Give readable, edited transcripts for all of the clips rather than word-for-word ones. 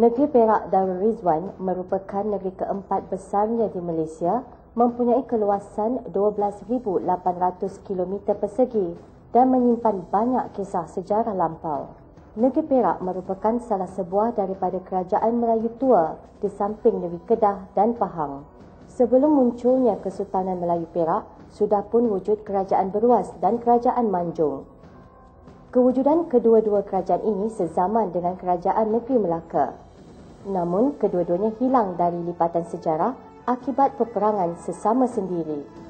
Negeri Perak Darul Rizwan merupakan negeri keempat besarnya di Malaysia, mempunyai keluasan 12,800 km persegi dan menyimpan banyak kisah sejarah lampau. Negeri Perak merupakan salah sebuah daripada kerajaan Melayu tua di samping Negeri Kedah dan Pahang. Sebelum munculnya Kesultanan Melayu Perak, sudah pun wujud Kerajaan Beruas dan Kerajaan Manjung. Kewujudan kedua-dua kerajaan ini sezaman dengan Kerajaan Negeri Melaka. Namun, kedua-duanya hilang dari lipatan sejarah akibat peperangan sesama sendiri.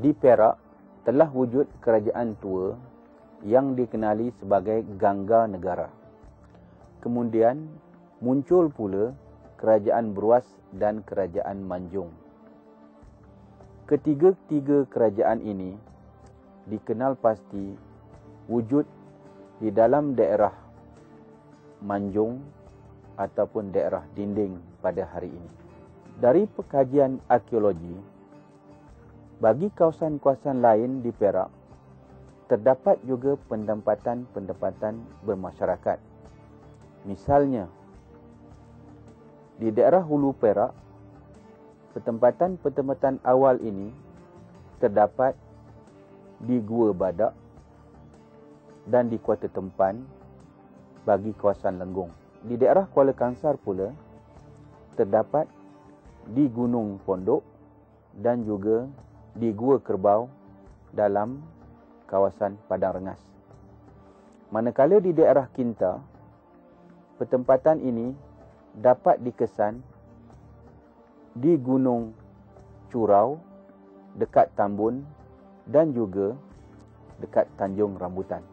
Di Perak telah wujud kerajaan tua yang dikenali sebagai Gangga Negara. Kemudian muncul pula Kerajaan Beruas dan Kerajaan Manjung. Ketiga-tiga kerajaan ini dikenal pasti wujud di dalam daerah Manjung ataupun daerah Dinding pada hari ini. Dari pekajian arkeologi, bagi kawasan-kawasan lain di Perak, terdapat juga pendapatan-pendapatan bermasyarakat. Misalnya, di daerah Hulu Perak, pertempatan-pertempatan awal ini terdapat di Gua Badak dan di Kuarta Tempan bagi kawasan Lenggong. Di daerah Kuala Kangsar pula, terdapat di Gunung Pondok dan juga di Gua Kerbau dalam kawasan Padang Rengas. Manakala di daerah Kinta, pertempatan ini dapat dikesan di Gunung Curau, dekat Tambun dan juga dekat Tanjung Rambutan.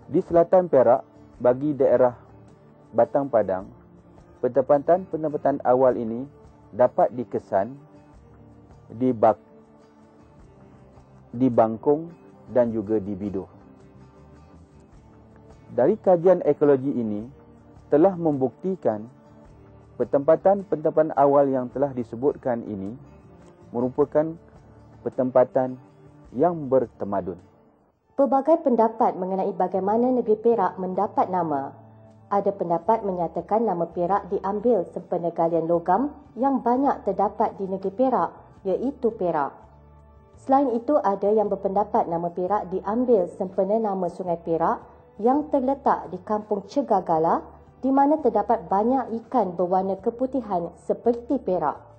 Di selatan Perak, bagi daerah Batang Padang, pertempatan-pertempatan awal ini dapat dikesan di Bangkong dan juga di Bidoh. Dari kajian ekologi ini telah membuktikan pertempatan-pertempatan awal yang telah disebutkan ini merupakan pertempatan yang bertamadun. Pelbagai pendapat mengenai bagaimana negeri Perak mendapat nama. Ada pendapat menyatakan nama Perak diambil sempena galian logam yang banyak terdapat di negeri Perak, iaitu Perak. Selain itu, ada yang berpendapat nama Perak diambil sempena nama Sungai Perak yang terletak di Kampung Cegagala, di mana terdapat banyak ikan berwarna keputihan seperti perak.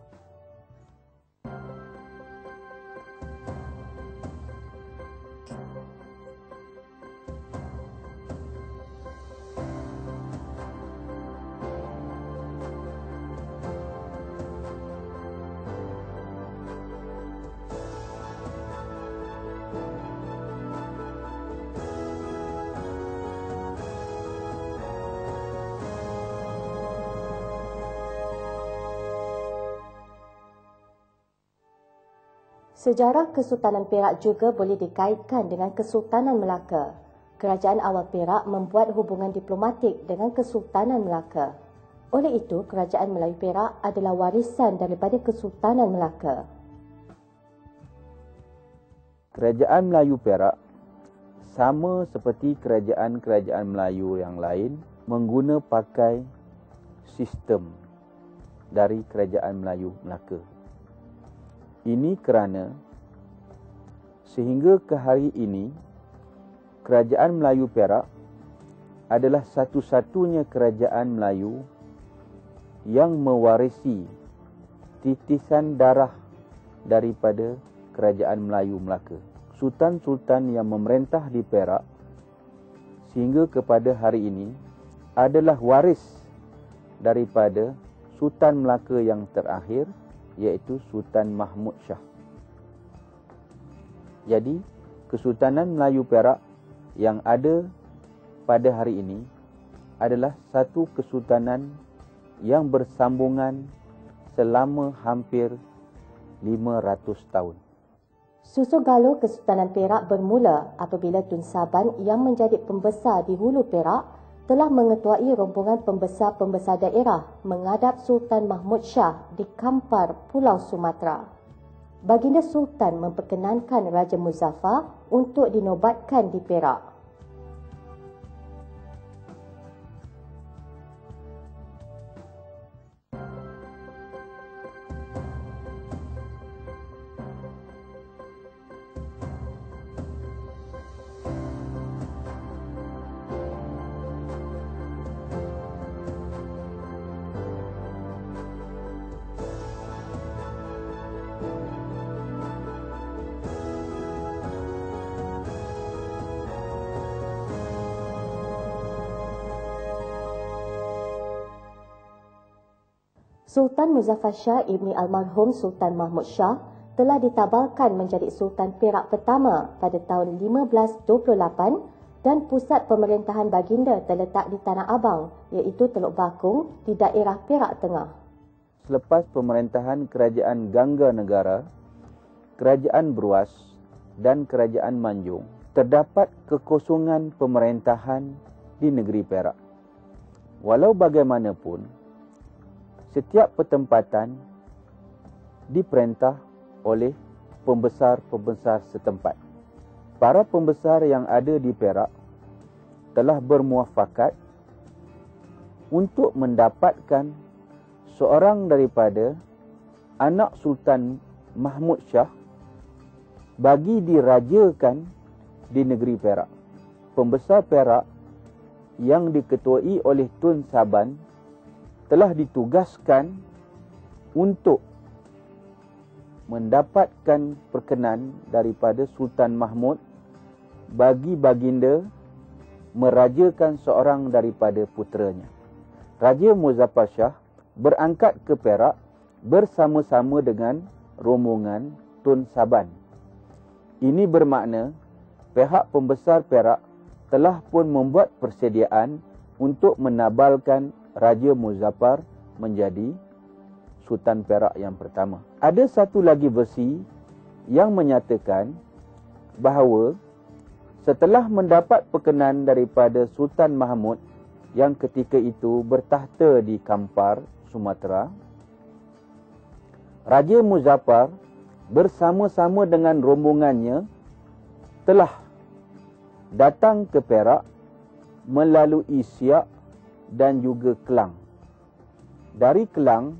Sejarah Kesultanan Perak juga boleh dikaitkan dengan Kesultanan Melaka. Kerajaan awal Perak membuat hubungan diplomatik dengan Kesultanan Melaka. Oleh itu, Kerajaan Melayu Perak adalah warisan daripada Kesultanan Melaka. Kerajaan Melayu Perak sama seperti kerajaan-kerajaan Melayu yang lain mengguna pakai sistem dari Kerajaan Melayu Melaka. Ini kerana sehingga ke hari ini, Kerajaan Melayu Perak adalah satu-satunya kerajaan Melayu yang mewarisi titisan darah daripada Kerajaan Melayu Melaka. Sultan-sultan yang memerintah di Perak sehingga kepada hari ini adalah waris daripada Sultan Melaka yang terakhir, iaitu Sultan Mahmud Shah. Jadi, Kesultanan Melayu Perak yang ada pada hari ini adalah satu kesultanan yang bersambungan selama hampir 500 tahun. Susul galur Kesultanan Perak bermula apabila Tun Saban yang menjadi pembesar di Hulu Perak telah mengetuai rombongan pembesar-pembesar daerah menghadap Sultan Mahmud Shah di Kampar, Pulau Sumatera. Baginda Sultan memperkenankan Raja Muzaffar untuk dinobatkan di Perak. Sultan Muzaffar Shah ibni almarhum Sultan Mahmud Shah telah ditabalkan menjadi Sultan Perak pertama pada tahun 1528 dan pusat pemerintahan baginda terletak di Tanah Abang, iaitu Teluk Bakung di daerah Perak Tengah. Selepas pemerintahan Kerajaan Gangga Negara, Kerajaan Bruas dan Kerajaan Manjung, terdapat kekosongan pemerintahan di negeri Perak. Walau bagaimanapun, setiap pertempatan diperintah oleh pembesar-pembesar setempat. Para pembesar yang ada di Perak telah bermuafakat untuk mendapatkan seorang daripada anak Sultan Mahmud Shah bagi dirajakan di negeri Perak. Pembesar Perak yang diketuai oleh Tun Saban telah ditugaskan untuk mendapatkan perkenan daripada Sultan Mahmud bagi baginda merajakan seorang daripada puteranya. Raja Muzaffar Shah berangkat ke Perak bersama-sama dengan rombongan Tun Saban. Ini bermakna pihak pembesar Perak telah pun membuat persediaan untuk menabalkan Raja Muzaffar menjadi Sultan Perak yang pertama. Ada satu lagi versi yang menyatakan bahawa setelah mendapat perkenan daripada Sultan Mahmud yang ketika itu bertahta di Kampar, Sumatera, Raja Muzaffar bersama-sama dengan rombongannya telah datang ke Perak melalui Siak dan juga Kelang. Dari Kelang,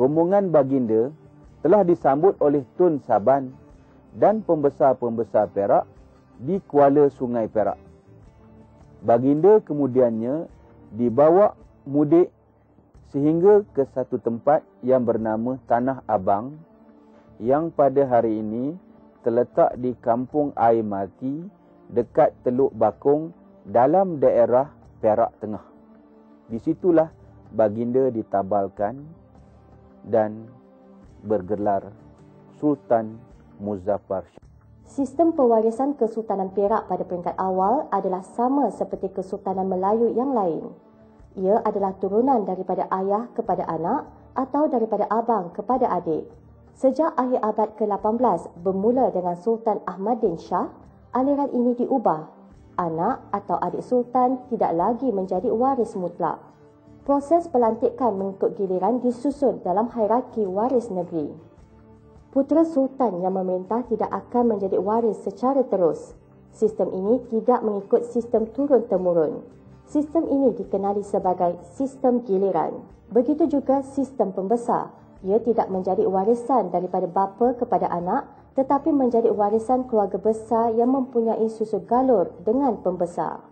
rombongan baginda telah disambut oleh Tun Saban dan pembesar-pembesar Perak di Kuala Sungai Perak. Baginda kemudiannya dibawa mudik sehingga ke satu tempat yang bernama Tanah Abang yang pada hari ini terletak di Kampung Air Mati dekat Teluk Bakung dalam daerah Perak Tengah. Di situlah baginda ditabalkan dan bergelar Sultan Muzaffar Shah. Sistem pewarisan Kesultanan Perak pada peringkat awal adalah sama seperti Kesultanan Melayu yang lain. Ia adalah turunan daripada ayah kepada anak atau daripada abang kepada adik. Sejak akhir abad ke-18 bermula dengan Sultan Ahmadin Shah, aliran ini diubah. Anak atau adik sultan tidak lagi menjadi waris mutlak. Proses pelantikan mengikut giliran disusun dalam hierarki waris negeri. Putera sultan yang memerintah tidak akan menjadi waris secara terus. Sistem ini tidak mengikut sistem turun-temurun. Sistem ini dikenali sebagai sistem giliran. Begitu juga sistem pembesar. Ia tidak menjadi warisan daripada bapa kepada anak, tetapi menjadi warisan keluarga besar yang mempunyai susu galur dengan pembesar.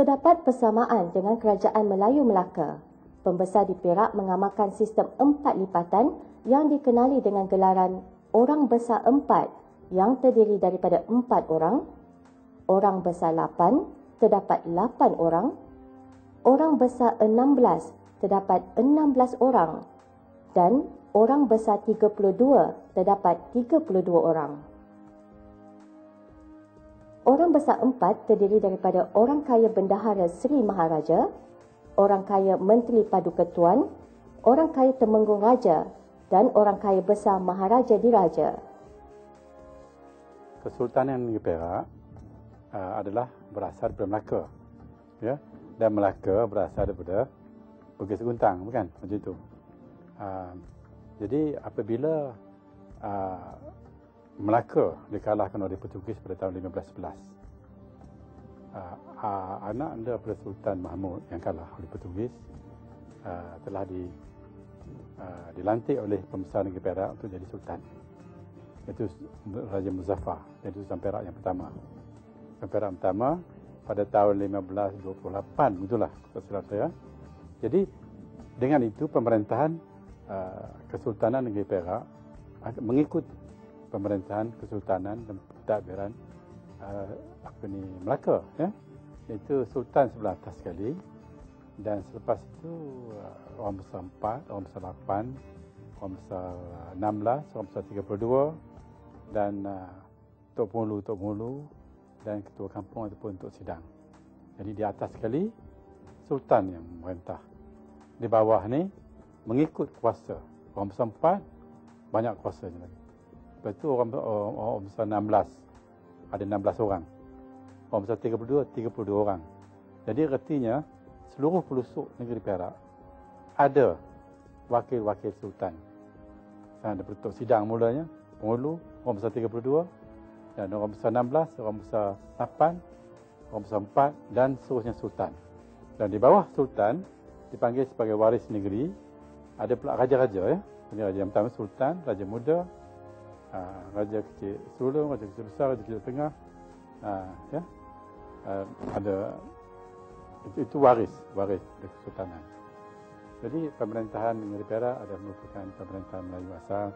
Terdapat persamaan dengan Kerajaan Melayu Melaka. Pembesar di Perak mengamalkan sistem 4 lipatan yang dikenali dengan gelaran Orang Besar 4 yang terdiri daripada 4 orang, Orang Besar 8 terdapat 8 orang, Orang Besar 16 terdapat 16 orang dan Orang Besar 32 terdapat 32 orang. Orang Besar 4 terdiri daripada Orang Kaya Bendahara Seri Maharaja, Orang Kaya Menteri Paduka Tuan, Orang Kaya Temenggung Raja dan Orang Kaya Besar Maharaja Diraja. Kesultanan Negeri Perak adalah berasal daripada Melaka, ya, dan Melaka berasal daripada Bugis Guntang, bukan macam itu. Jadi apabila Melaka dikalahkan oleh Portugis pada tahun 1511, anak anda pada Sultan Mahmud yang kalah oleh Portugis telah dilantik oleh pembesar Negeri Perak untuk jadi sultan, iaitu Raja Muzaffar, iaitu Sultan Perak yang pertama. Sultan Perak pertama pada tahun 1528, begitulah tak silap saya. Jadi dengan itu pemerintahan Kesultanan Negeri Perak mengikut pemerintahan Kesultanan dan Pentadbiran Melaka, ya, iaitu Sultan sebelah atas sekali, dan selepas itu Orang Besar 4, Orang Besar 8, Orang Besar 16, Orang Besar 32 dan Tok Penghulu dan Ketua Kampung ataupun Tok Sidang. Jadi di atas sekali Sultan yang memerintah. Di bawah ni mengikut kuasa. Orang Besar 4 banyak kuasanya lagi. Lepas itu orang Besar 16 ada 16 orang. Orang Besar 32 orang. Jadi artinya seluruh pelosok negeri Perak ada wakil-wakil sultan. Ada Tok Sidang mulanya, Penghulu, Orang Besar 32 dan Orang Besar 16, Orang Besar 8, Orang Besar 4 dan seterusnya sultan. Dan di bawah sultan dipanggil sebagai waris negeri ada pula raja-raja, ya. Raja yang pertama sultan, raja muda, raja kecil sulung, raja kecil besar, raja kecil tengah, ya. Ada itu waris dari kesultanan. Jadi pemerintahan Negeri Perak adalah merupakan pemerintahan Melayu asal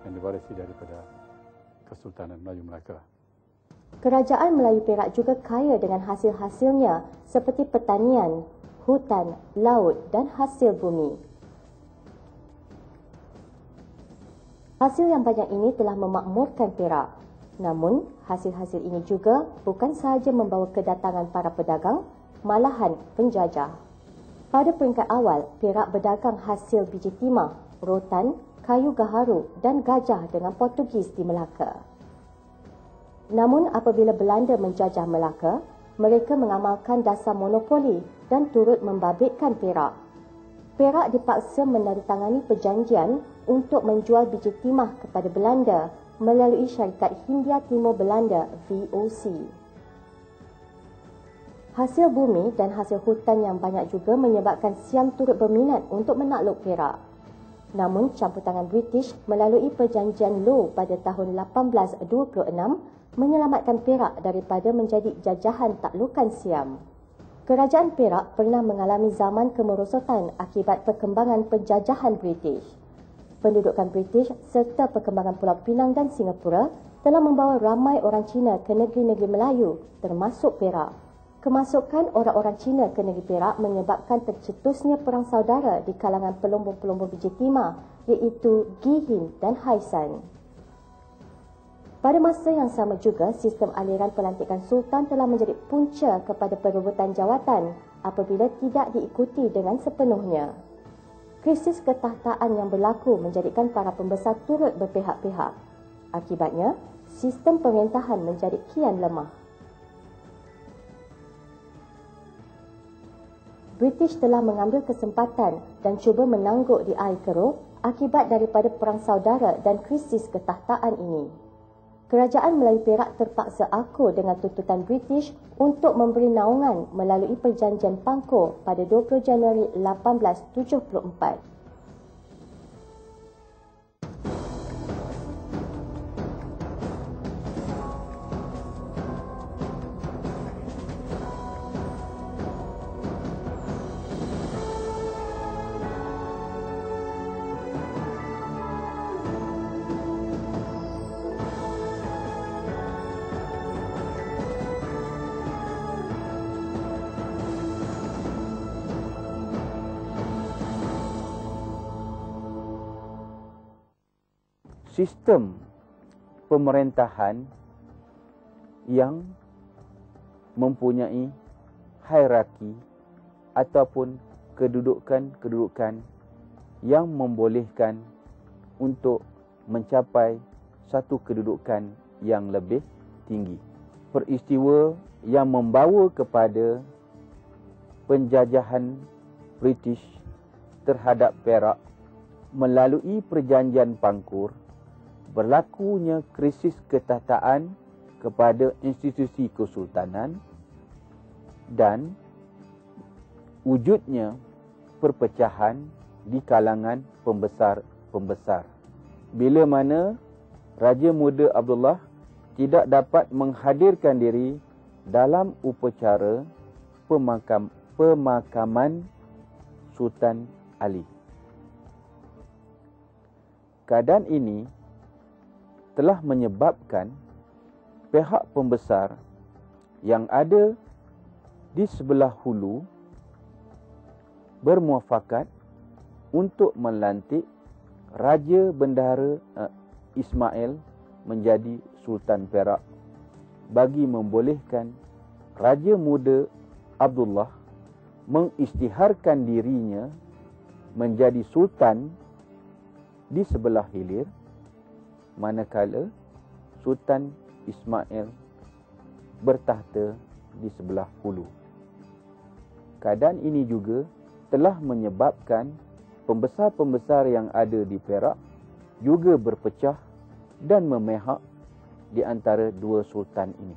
yang diwarisi daripada Kesultanan Melayu Melaka. Kerajaan Melayu Perak juga kaya dengan hasil-hasilnya seperti pertanian, hutan, laut dan hasil bumi. Hasil yang banyak ini telah memakmurkan Perak. Namun, hasil-hasil ini juga bukan sahaja membawa kedatangan para pedagang, malahan penjajah. Pada peringkat awal, Perak berdagang hasil biji timah, rotan, kayu gaharu dan gajah dengan Portugis di Melaka. Namun apabila Belanda menjajah Melaka, mereka mengamalkan dasar monopoli dan turut membabitkan Perak. Perak dipaksa menandatangani perjanjian untuk menjual biji timah kepada Belanda melalui Syarikat Hindia Timur Belanda VOC. Hasil bumi dan hasil hutan yang banyak juga menyebabkan Siam turut berminat untuk menakluk Perak. Namun campur tangan British melalui perjanjian Law pada tahun 1826 menyelamatkan Perak daripada menjadi jajahan taklukan Siam. Kerajaan Perak pernah mengalami zaman kemerosotan akibat perkembangan penjajahan British. Pendudukan British serta perkembangan Pulau Pinang dan Singapura telah membawa ramai orang Cina ke negeri-negeri Melayu, termasuk Perak. Kemasukan orang-orang Cina ke negeri Perak menyebabkan tercetusnya perang saudara di kalangan pelombong-pelombong biji timah, iaitu Gihin dan Haisan. Pada masa yang sama juga, sistem aliran pelantikan Sultan telah menjadi punca kepada perebutan jawatan apabila tidak diikuti dengan sepenuhnya. Krisis ketahtaan yang berlaku menjadikan para pembesar turut berpihak-pihak. Akibatnya, sistem pemerintahan menjadi kian lemah. British telah mengambil kesempatan dan cuba menangguk di air keruh akibat daripada perang saudara dan krisis ketahtaan ini. Kerajaan Melayu Perak terpaksa akur dengan tuntutan British untuk memberi naungan melalui perjanjian Pangkor pada 20 Januari 1874. sistem pemerintahan yang mempunyai hierarki ataupun kedudukan-kedudukan yang membolehkan untuk mencapai satu kedudukan yang lebih tinggi. Peristiwa yang membawa kepada penjajahan British terhadap Perak melalui perjanjian Pangkur, berlakunya krisis ketataan kepada institusi kesultanan dan wujudnya perpecahan di kalangan pembesar-pembesar. Bila mana Raja Muda Abdullah tidak dapat menghadirkan diri dalam upacara pemakaman Sultan Ali. Keadaan ini telah menyebabkan pihak pembesar yang ada di sebelah hulu bermuafakat untuk melantik Raja Bendahara Ismail menjadi Sultan Perak bagi membolehkan Raja Muda Abdullah mengisytiharkan dirinya menjadi Sultan di sebelah hilir, manakala Sultan Ismail bertahta di sebelah hulu. Keadaan ini juga telah menyebabkan pembesar-pembesar yang ada di Perak juga berpecah dan memihak di antara dua sultan ini.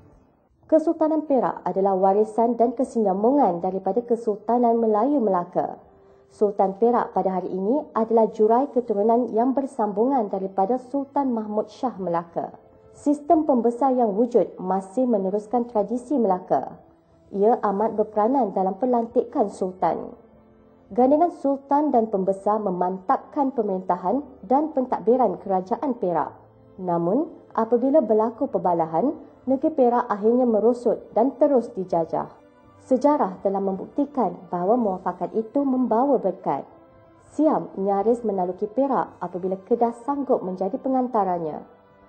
Kesultanan Perak adalah warisan dan kesinambungan daripada Kesultanan Melayu Melaka. Sultan Perak pada hari ini adalah jurai keturunan yang bersambungan daripada Sultan Mahmud Shah Melaka. Sistem pembesar yang wujud masih meneruskan tradisi Melaka. Ia amat berperanan dalam pelantikan sultan. Gandingan sultan dan pembesar memantapkan pemerintahan dan pentadbiran kerajaan Perak. Namun, apabila berlaku perbalahan, negeri Perak akhirnya merosot dan terus dijajah. Sejarah telah membuktikan bahawa muafakat itu membawa berkat. Siam nyaris menaluki Perak apabila Kedah sanggup menjadi pengantaranya.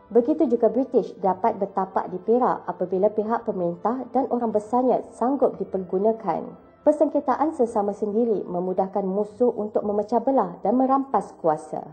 Begitu juga British dapat bertapak di Perak apabila pihak pemerintah dan orang besarnya sanggup dipergunakan. Persengketaan sesama sendiri memudahkan musuh untuk memecah belah dan merampas kuasa.